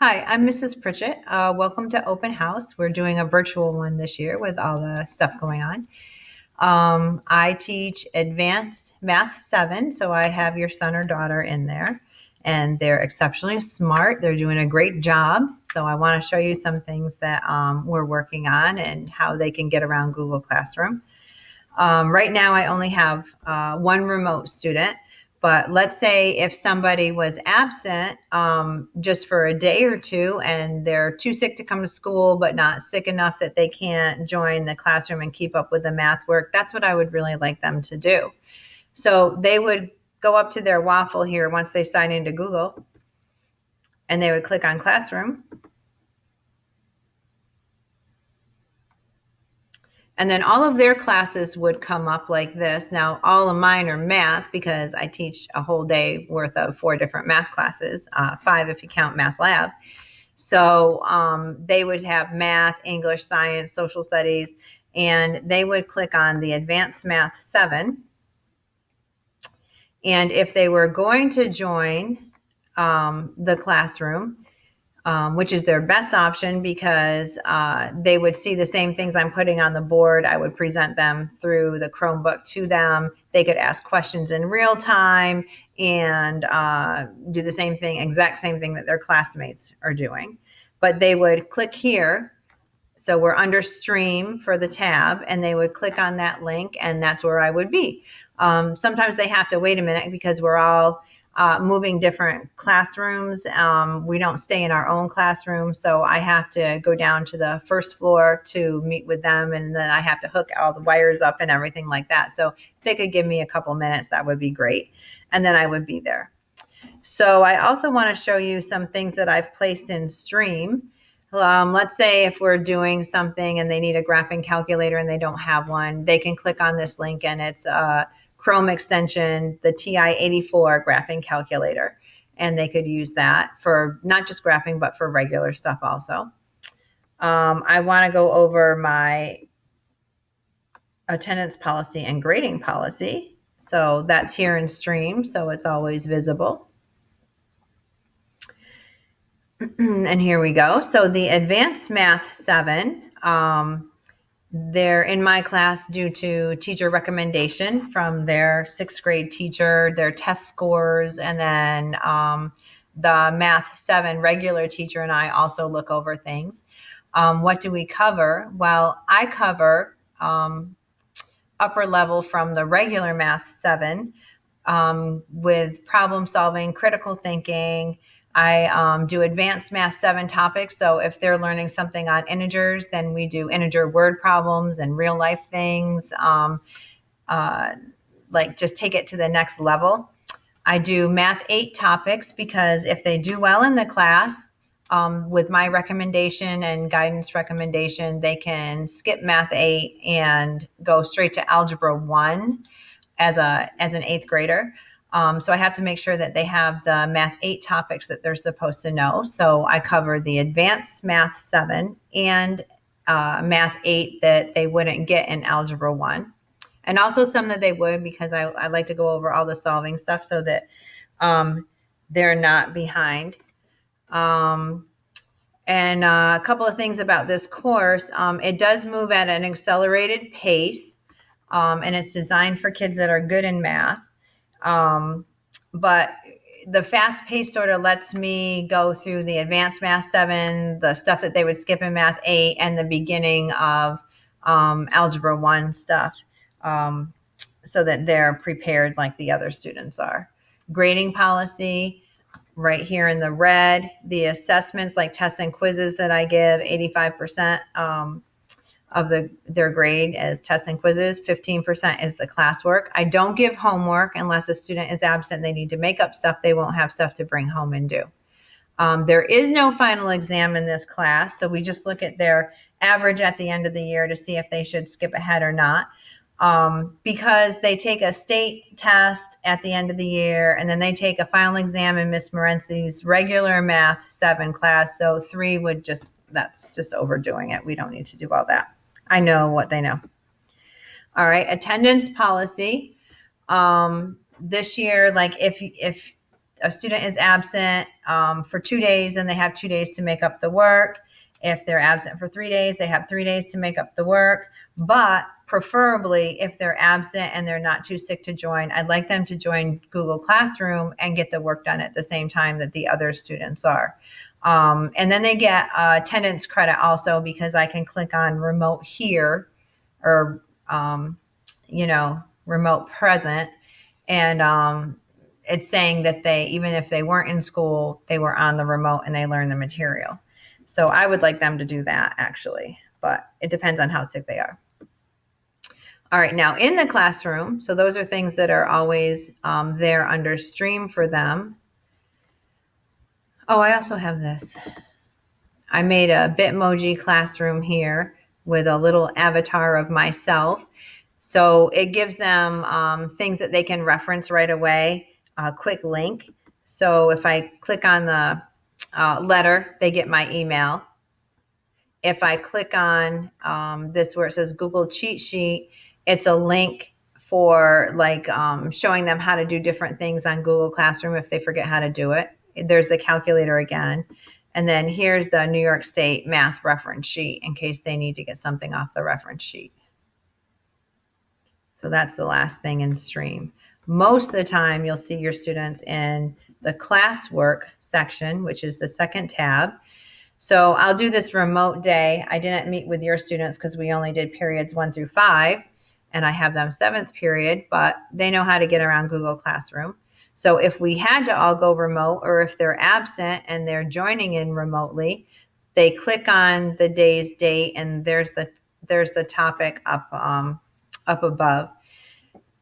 Hi, I'm Mrs. Pritchett. Welcome to Open House. We're doing a virtual one this year with all the stuff going on. I teach advanced Math 7, so I have your son or daughter in there, and they're exceptionally smart. They're doing a great job. So I want to show you some things that we're working on and how they can get around Google Classroom. Right now, I only have one remote student. But let's say if somebody was absent just for a day or two and they're too sick to come to school, but not sick enough that they can't join the classroom and keep up with the math work, that's what I would really like them to do. So they would go up to their waffle here once they sign into Google, and they would click on Classroom. And then all of their classes would come up like this. Now, all of mine are math because I teach a whole day worth of 4 different math classes, 5 if you count Math Lab. So they would have math, English, science, social studies, and they would click on the Advanced Math 7. And if they were going to join the classroom, which is their best option because they would see the same things I'm putting on the board. I would present them through the Chromebook to them. They could ask questions in real time and do the same thing, exact same thing that their classmates are doing. But they would click here. So we're under Stream for the tab, and they would click on that link, and that's where I would be. Sometimes they have to wait a minute because we're all moving different classrooms. We don't stay in our own classroom, so I have to go down to the first floor to meet with them, and then I have to hook all the wires up and everything like that. So if they could give me a couple minutes, that would be great, and then I would be there. So I also want to show you some things that I've placed in Stream. Let's say if we're doing something and they need a graphing calculator and they don't have one, they can click on this link, and it's Chrome extension, the TI-84 graphing calculator. And they could use that for not just graphing, but for regular stuff also. I want to go over my attendance policy and grading policy. So that's here in Stream, so it's always visible. And here we go. So the Advanced Math 7, they're in my class due to teacher recommendation from their 6th grade teacher, their test scores, and then the Math 7 regular teacher and I also look over things. What do we cover? Well, I cover upper level from the regular Math 7 with problem solving, critical thinking. I do advanced Math 7 topics. So if they're learning something on integers, then we do integer word problems and real life things, like just take it to the next level. I do Math 8 topics because if they do well in the class, with my recommendation and guidance recommendation, they can skip Math 8 and go straight to Algebra 1 as an 8th grader. So I have to make sure that they have the Math 8 topics that they're supposed to know. So I cover the Advanced Math 7 and Math 8 that they wouldn't get in Algebra 1. And also some that they would, because I like to go over all the solving stuff so that they're not behind. And a couple of things about this course. It does move at an accelerated pace, and it's designed for kids that are good in math. But the fast pace sort of lets me go through the Advanced Math 7, the stuff that they would skip in Math 8, and the beginning of Algebra 1 stuff, so that they're prepared like the other students are. Grading policy, right here in the red. The assessments like tests and quizzes that I give, 85% of their grade as tests and quizzes, 15% is the classwork. I don't give homework unless a student is absent. They need to make up stuff. They won't have stuff to bring home and do. There is no final exam in this class, so we just look at their average at the end of the year to see if they should skip ahead or not. Because they take a state test at the end of the year, and then they take a final exam in Miss Morenzi's regular Math 7 class. So 3 would that's just overdoing it. We don't need to do all that. I know what they know. All right, attendance policy. This year, like if a student is absent for 2 days, then they have 2 days to make up the work. If they're absent for 3 days, they have 3 days to make up the work. But preferably, if they're absent and they're not too sick to join, I'd like them to join Google Classroom and get the work done at the same time that the other students are. And then they get attendance credit also, because I can click on remote here, or, remote present. And it's saying that they, even if they weren't in school, they were on the remote and they learned the material. So I would like them to do that, actually, but it depends on how sick they are. All right, now in the classroom, so those are things that are always there under stream for them. Oh, I also have this. I made a Bitmoji classroom here with a little avatar of myself. So it gives them things that they can reference right away, a quick link. So if I click on the letter, they get my email. If I click on this where it says Google Cheat Sheet, it's a link for showing them how to do different things on Google Classroom if they forget how to do it. There's the calculator again. And then here's the New York State math reference sheet in case they need to get something off the reference sheet. So that's the last thing in stream. Most of the time, you'll see your students in the classwork section, which is the second tab. So I'll do this remote day. I didn't meet with your students because we only did periods 1 through 5, and I have them 7th period, but they know how to get around Google Classroom. So if we had to all go remote, or if they're absent and they're joining in remotely, they click on the day's date, and there's the topic up above.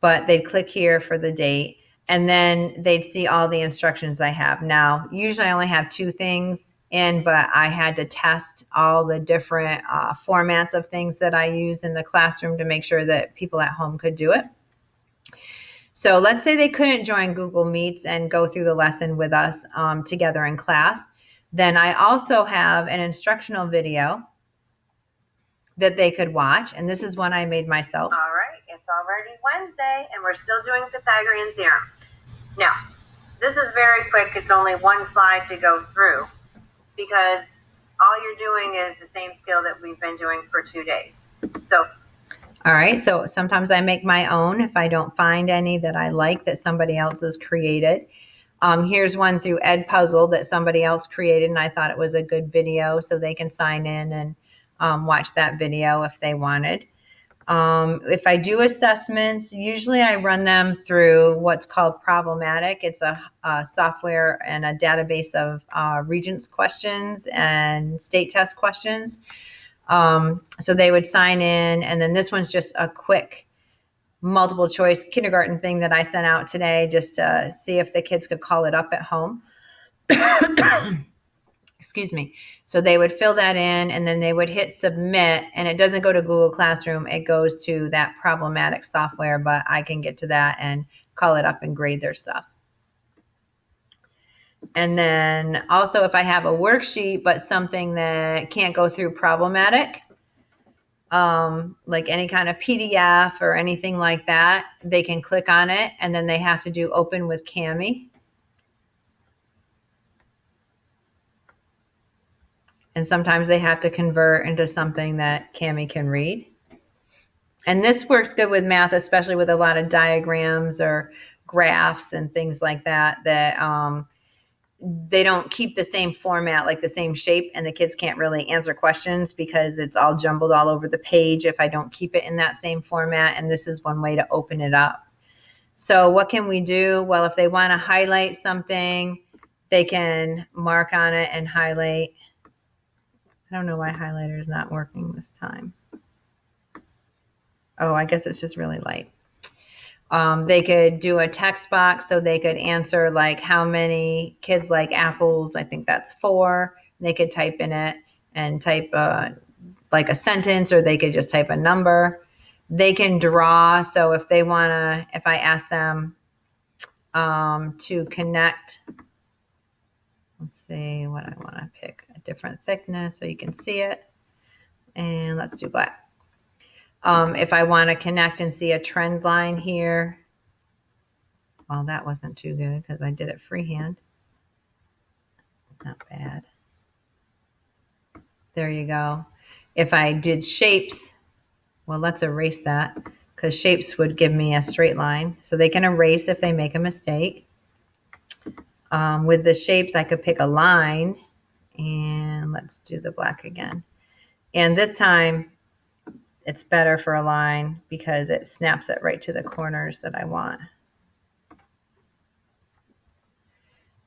But they'd click here for the date, and then they'd see all the instructions I have. Now, usually I only have 2 things in, but I had to test all the different formats of things that I use in the classroom to make sure that people at home could do it. So let's say they couldn't join Google Meets and go through the lesson with us together in class. Then I also have an instructional video that they could watch, and this is one I made myself. All right, it's already Wednesday, and we're still doing Pythagorean theorem. Now, this is very quick. It's only 1 slide to go through, because all you're doing is the same skill that we've been doing for 2 days. So, all right, so sometimes I make my own if I don't find any that I like that somebody else has created. Here's one through Edpuzzle that somebody else created, and I thought it was a good video, so they can sign in and watch that video if they wanted. If I do assessments, usually I run them through what's called Problematic. It's a software and a database of Regents questions and state test questions. So they would sign in, and then this one's just a quick multiple choice kindergarten thing that I sent out today just to see if the kids could call it up at home. Excuse me. So they would fill that in, and then they would hit submit, and it doesn't go to Google Classroom. It goes to that Problematic software, but I can get to that and call it up and grade their stuff. And then also if I have a worksheet, but something that can't go through Problematic, like any kind of PDF or anything like that, they can click on it, and then they have to do open with Kami. And sometimes they have to convert into something that Kami can read. And this works good with math, especially with a lot of diagrams or graphs and things like that, that they don't keep the same format, like the same shape, and the kids can't really answer questions because it's all jumbled all over the page if I don't keep it in that same format. And this is one way to open it up. So what can we do? Well, if they want to highlight something, they can mark on it and highlight. I don't know why highlighter is not working this time. Oh, I guess it's just really light. They could do a text box, so they could answer like how many kids like apples. I think that's 4. They could type in it and type like a sentence, or they could just type a number. They can draw. So if they want to, if I ask them to connect, let's see what I want to pick, a different thickness so you can see it. And let's do black. If I want to connect and see a trend line here, Well, that wasn't too good because I did it freehand. Not bad. There you go. If I did shapes, well, let's erase that because shapes would give me a straight line. So they can erase if they make a mistake. With the shapes, I could pick a line, and let's do the black again. And this time, it's better for a line because it snaps it right to the corners that I want.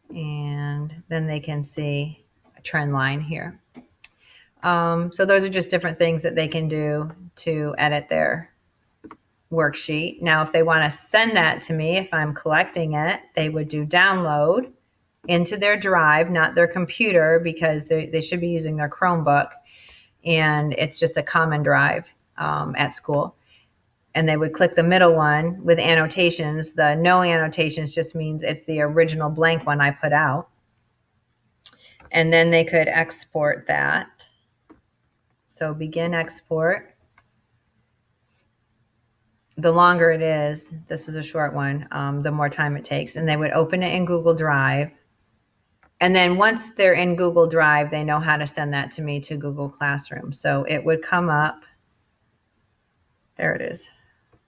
And then they can see a trend line here. So those are just different things that they can do to edit their worksheet. Now, if they want to send that to me, if I'm collecting it, they would do download into their drive, not their computer, because they should be using their Chromebook. And it's just a common drive at school. And they would click the middle one with annotations. The no annotations just means it's the original blank one I put out. And then they could export that. So begin export. The longer it is, this is a short one, the more time it takes. And they would open it in Google Drive. And then once they're in Google Drive, they know how to send that to me to Google Classroom. So it would come up. There it is,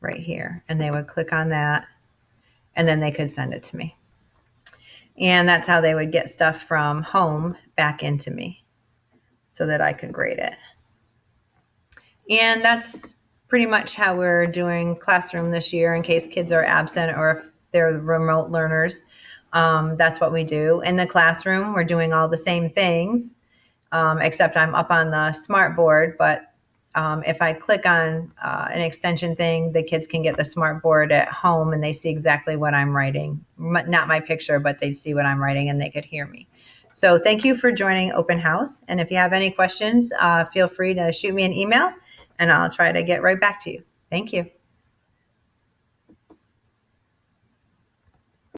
right here. And they would click on that, and then they could send it to me. And that's how they would get stuff from home back into me so that I could grade it. And that's pretty much how we're doing Classroom this year in case kids are absent or if they're remote learners. That's what we do. In the classroom, we're doing all the same things, except I'm up on the smart board. But if I click on an extension thing, the kids can get the smart board at home and they see exactly what I'm writing. Not my picture, but they'd see what I'm writing and they could hear me. So thank you for joining Open House. And if you have any questions, feel free to shoot me an email and I'll try to get right back to you. Thank you.